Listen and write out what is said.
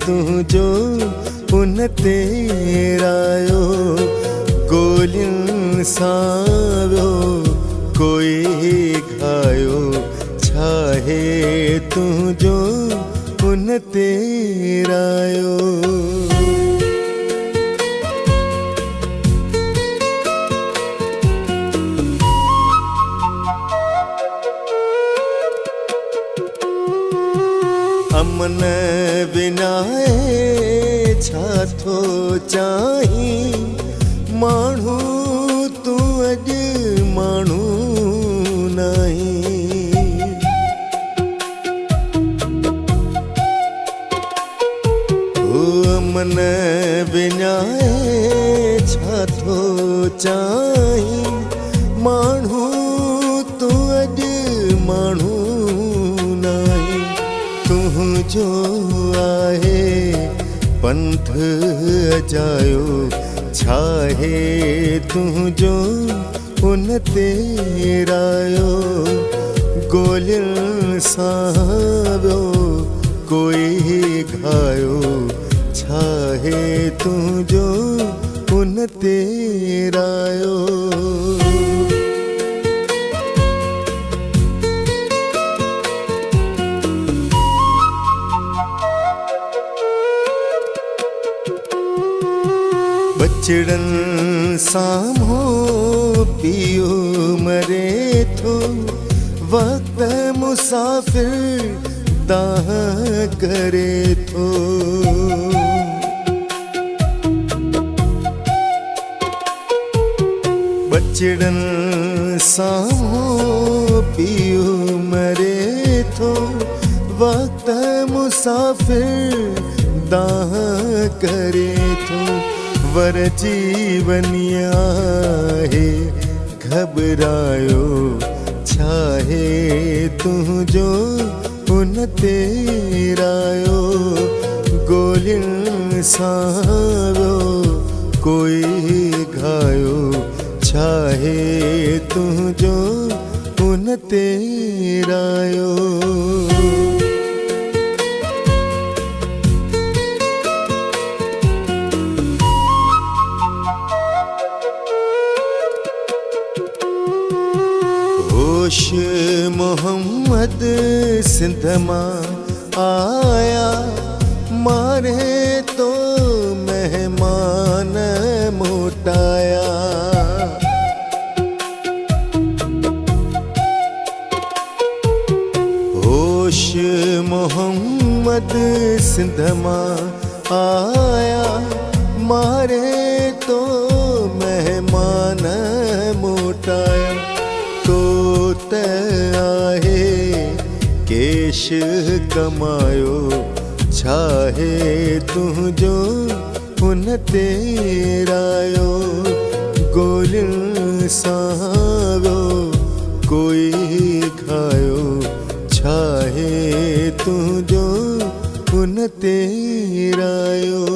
तुझो उन तेरायो गोलिन साव्यो कोई घायो छाहे तुझो उन तेरायो। अमन विनाए छाथो चाही माण्हू तू अज माण्हू नहीं। ओ अमन विनाए छाथो चाही माण्हू तू अज माण्हू नहीं। तुझो आहे पंथ अजायो छाहे तुझो उन तेरायो गोलिन साव्यो कोई घायो छाहे तुझो उन तेरायो। बचड़न साम्हो पियो मरे थो वक्त मुसाफिर दाह करे थो। बचड़न साम्हो पियो मरे थो वक्त मुसाफिर दाह करे थो। वर जीवनिया है घबरायो छाहे तुझो उन तेरायो गोलिन साव्यो कोई घायो छाहे तुझो उन तेरायो। होश मोहम्मद सिंध मां आया मारे तो मेहमान मोटाया। होश मोहम्मद सिंध मां आया मारे तो मेहमान मोटाया। तो त आहे केश कमायो छाहे तुझो उन तेरायो गोलिन साव्यो कोई खायो छाहे तुझो उन तेरायो।